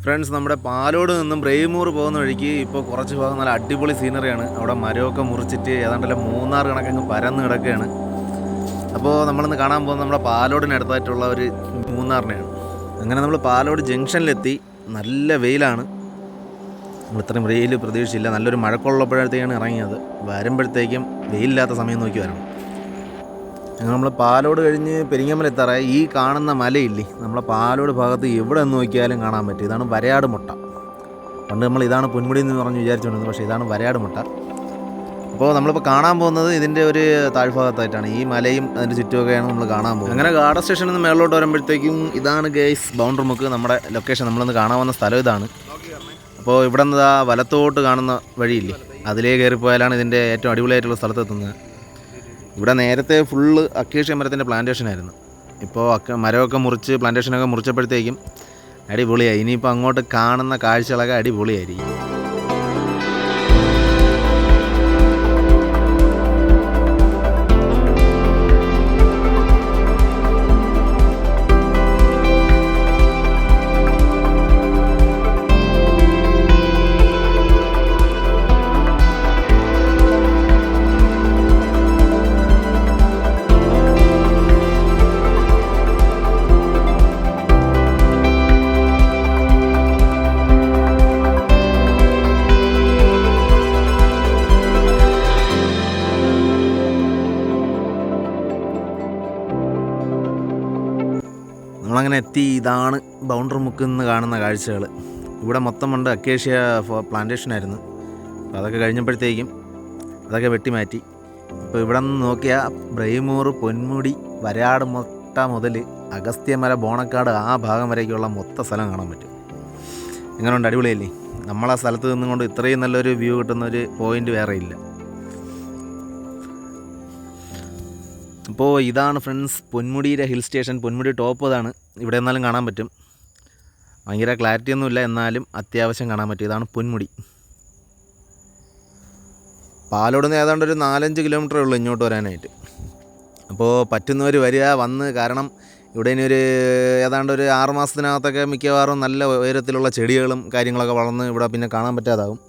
Friends, നമ്മുടെ പാലോട് നിന്നും ബ്രേമൂർ പോകുന്ന വഴിക്ക് ഇപ്പോൾ കുറച്ച് ഭാഗം നല്ല അടിപൊളി സീനറിയാണ്. അവിടെ മരമൊക്കെ മുറിച്ചിട്ട് ഏതാണ്ടല്ല മൂന്നാർ കണക്കങ്ങ് പരന്ന് കിടക്കുകയാണ്. അപ്പോൾ നമ്മളിന്ന് കാണാൻ പോകുന്നത് നമ്മുടെ പാലോടിനടുത്തായിട്ടുള്ള ഒരു മൂന്നാറിനെയാണ്. അങ്ങനെ നമ്മൾ പാലോട് ജംഗ്ഷനിലെത്തി. നല്ല വെയിലാണ്. നമ്മൾ ഇത്രയും വെയിൽ പ്രതീക്ഷിച്ചില്ല. നല്ലൊരു മഴക്കുള്ളപ്പോഴത്തേക്കാണ് ഇറങ്ങിയത്. വരുമ്പോഴത്തേക്കും വെയിലില്ലാത്ത സമയം നോക്കി വരണം. അങ്ങനെ നമ്മൾ പാലോട് കഴിഞ്ഞ് പെരിങ്ങമല എത്താറായി. ഈ കാണുന്ന മലയില്ലേ, നമ്മളെ പാലോട് ഭാഗത്ത് എവിടെ നിന്ന് നോക്കിയാലും കാണാൻ പറ്റും. ഇതാണ് വരയാട് മുട്ട. പണ്ട് നമ്മൾ ഇതാണ് പൊന്മുടി എന്ന് പറഞ്ഞ് വിചാരിച്ചുകൊണ്ടിരുന്നത്, പക്ഷേ ഇതാണ് വരയാട് മുട്ട. അപ്പോൾ നമ്മളിപ്പോൾ കാണാൻ പോകുന്നത് ഇതിൻ്റെ ഒരു താഴ്ഭാഗത്തായിട്ടാണ്. ഈ മലയും അതിൻ്റെ ചുറ്റുമൊക്കെയാണ് നമ്മൾ കാണാൻ പോകുന്നത്. അങ്ങനെ ഗാർഡൻ സ്റ്റേഷനിൽ നിന്ന് മേളിലോട്ട് വരുമ്പോഴത്തേക്കും ഇതാണ് ഗൈസ് ബൗണ്ടറി മുക്ക്, നമ്മുടെ ലൊക്കേഷൻ. നമ്മളിന്ന് കാണാൻ വന്ന സ്ഥലം ഇതാണ്. അപ്പോൾ ഇവിടെ നിന്ന് വലത്തോട്ട് കാണുന്ന വഴിയില്ലേ, അതിലേ കയറിപ്പോയാലാണ് ഇതിൻ്റെ ഏറ്റവും അടിപൊളിയായിട്ടുള്ള സ്ഥലത്തെത്തുന്നത്. ഇവിടെ നേരത്തെ ഫുള്ള് അക്കേഷ്യ മരത്തിൻ്റെ പ്ലാന്റേഷൻ ആയിരുന്നു. ഇപ്പോൾ മരമൊക്കെ മുറിച്ച് പ്ലാന്റേഷനൊക്കെ മുറിച്ചപ്പോഴത്തേക്കും അടിപൊളിയായി. ഇനിയിപ്പോൾ അങ്ങോട്ട് കാണുന്ന കാഴ്ചകളൊക്കെ അടിപൊളിയായിരിക്കും. നമ്മളങ്ങനെ എത്തി. ഇതാണ് ബൗണ്ടറി മുക്കിൽ നിന്ന് കാണുന്ന കാഴ്ചകൾ. ഇവിടെ മൊത്തം കൊണ്ട് അക്കേഷ്യ പ്ലാന്റേഷനായിരുന്നു. അപ്പോൾ അതൊക്കെ കഴിഞ്ഞപ്പോഴത്തേക്കും അതൊക്കെ വെട്ടിമാറ്റി. ഇപ്പോൾ ഇവിടെ നിന്ന് നോക്കിയാൽ ബ്രേമൂർ, പൊന്മുടി, വരയാട് മുട്ട മുതൽ അഗസ്ത്യമല, ബോണക്കാട് ആ ഭാഗം വരേക്കുള്ള മൊത്തം സ്ഥലം കാണാൻ പറ്റും. എങ്ങനെയുണ്ട്? അടിപൊളിയല്ലേ? നമ്മളാ സ്ഥലത്ത് നിന്നുകൊണ്ട് ഇത്രയും നല്ലൊരു വ്യൂ കിട്ടുന്നൊരു പോയിൻ്റ് വേറെ ഇല്ല. അപ്പോൾ ഇതാണ് ഫ്രണ്ട്സ് പൊന്മുടിയുടെ ഹിൽ സ്റ്റേഷൻ. പൊന്മുടി ടോപ്പ് അതാണ്. ഇവിടെ എന്നാലും കാണാൻ പറ്റും. ഭയങ്കര ക്ലാരിറ്റി ഒന്നുമില്ല, എന്നാലും അത്യാവശ്യം കാണാൻ പറ്റും. ഇതാണ് പൊന്മുടി. പാലോട് നിന്ന് ഏതാണ്ട് ഒരു 4-5 കിലോമീറ്ററേ ഉള്ളൂ ഇങ്ങോട്ട് വരാനായിട്ട്. അപ്പോൾ പറ്റുന്നവർ വരിക, വന്ന്. കാരണം ഇവിടെ ഇനി ഒരു ഏതാണ്ട് ഒരു 6 മാസത്തിനകത്തൊക്കെ മിക്കവാറും നല്ല ഉയരത്തിലുള്ള ചെടികളും കാര്യങ്ങളൊക്കെ വളർന്ന് ഇവിടെ പിന്നെ കാണാൻ പറ്റാതാവും.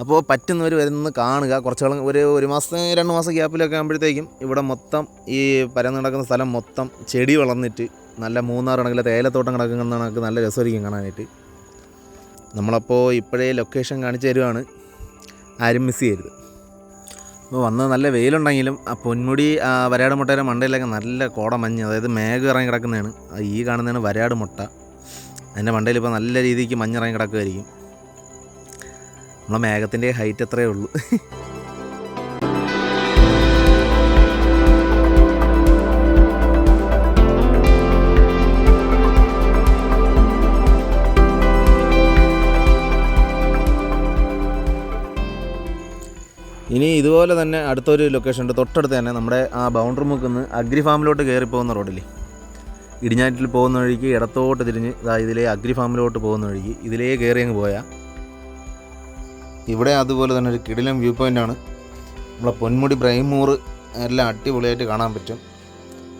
അപ്പോൾ പറ്റുന്നവർ വരുന്ന കാണുക. കുറച്ചോളം ഒരു മാസം 2 മാസം ഗ്യാപ്പിലൊക്കെ ആകുമ്പോഴത്തേക്കും ഇവിടെ മൊത്തം ഈ പരന്ന് കിടക്കുന്ന സ്ഥലം മൊത്തം ചെടി വളർന്നിട്ട് നല്ല മൂന്നാർ കണക്കില്ല തേയിലത്തോട്ടം കിടക്കുന്ന കണക്ക് നല്ല രസമായിരിക്കും കാണാനായിട്ട്. നമ്മളപ്പോൾ ഇപ്പോഴേ ലൊക്കേഷൻ കാണിച്ചു തരുവാണ്, ആരും മിസ് ചെയ്യരുത്. അപ്പോൾ വന്ന് നല്ല വെയിലുണ്ടെങ്കിലും ആ പൊന്മുടി വരയാട് മുട്ടയുടെ മണ്ടയിലൊക്കെ നല്ല കോടമഞ്ഞ്, അതായത് മേഘം ഇറങ്ങി കിടക്കുന്നതാണ്. ഈ കാണുന്നതാണ് വരയാട് മുട്ട. അതിൻ്റെ മണ്ടയിൽ ഇപ്പോൾ നല്ല രീതിക്ക് മഞ്ഞിറങ്ങി കിടക്കുമായിരിക്കും. നമ്മളെ മേഘത്തിൻ്റെ ഹൈറ്റ് എത്രയേ ഉള്ളൂ. ഇനി ഇതുപോലെ തന്നെ അടുത്തൊരു ലൊക്കേഷൻ ഉണ്ട് തൊട്ടടുത്ത് തന്നെ. നമ്മുടെ ആ ബൗണ്ടറി മുക്കിൽ നിന്ന് അഗ്രി ഫാമിലോട്ട് കയറിപ്പോകുന്ന റോഡില്ലേ, ഇടിഞ്ഞാറ്റിൽ പോകുന്ന വഴിക്ക് ഇടത്തോട്ട് തിരിഞ്ഞ് ഇതിലേ അഗ്രി ഫാമിലോട്ട് പോകുന്ന വഴിക്ക് ഇതിലേ കയറി അങ്ങ് പോയാൽ ഇവിടെ അതുപോലെ തന്നെ ഒരു കിടിലം വ്യൂ പോയിൻ്റാണ്. നമ്മളെ പൊന്മുടി, ബ്രേമൂർ എല്ലാം അടിപൊളിയായിട്ട് കാണാൻ പറ്റും.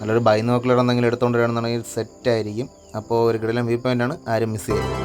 നല്ലൊരു ബൈനോക്കുലർ എന്തെങ്കിലും എടുത്തുകൊണ്ട് വരണമെന്നുണ്ടെങ്കിൽ സെറ്റായിരിക്കും. അപ്പോൾ ഒരു കിടിലം വ്യൂ പോയിൻ്റാണ്, ആരും മിസ് ചെയ്യും.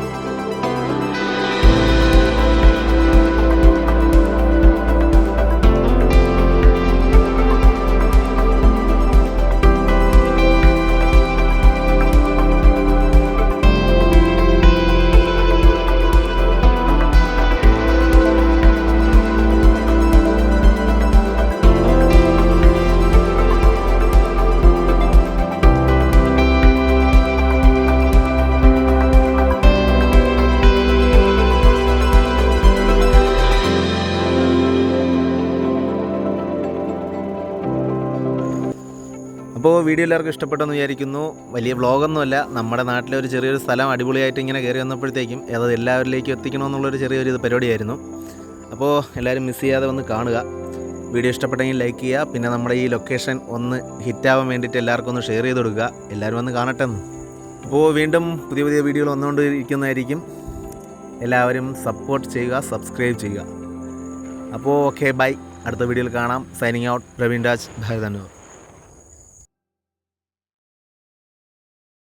അപ്പോൾ വീഡിയോ എല്ലാവർക്കും ഇഷ്ടപ്പെട്ടെന്ന് വിചാരിക്കുന്നു. വലിയ വ്ളോഗൊന്നുമല്ല, നമ്മുടെ നാട്ടിലെ ഒരു ചെറിയൊരു സ്ഥലം അടിപൊളിയായിട്ട് ഇങ്ങനെ കയറി വന്നപ്പോഴത്തേക്കും അത് എല്ലാവരിലേക്കും എത്തിക്കണമെന്നുള്ളൊരു ചെറിയൊരു പരിപാടിയായിരുന്നു. അപ്പോൾ എല്ലാവരും മിസ് ചെയ്യാതെ വന്ന് കാണുക. വീഡിയോ ഇഷ്ടപ്പെട്ടെങ്കിൽ ലൈക്ക് ചെയ്യുക. പിന്നെ നമ്മുടെ ഈ ലൊക്കേഷൻ ഒന്ന് ഹിറ്റാവാൻ വേണ്ടിയിട്ട് എല്ലാവർക്കും ഒന്ന് ഷെയർ ചെയ്ത് കൊടുക്കുക. എല്ലാവരും വന്ന് കാണട്ടെ എന്ന്. അപ്പോൾ വീണ്ടും പുതിയ പുതിയ വീഡിയോകൾ വന്നുകൊണ്ടിരിക്കുന്നതായിരിക്കും. എല്ലാവരും സപ്പോർട്ട് ചെയ്യുക, സബ്സ്ക്രൈബ് ചെയ്യുക. അപ്പോൾ ഓക്കെ, ബൈ. അടുത്ത വീഡിയോയിൽ കാണാം. Signing out, Praveen Raj, ഭാരതന്നൂർ.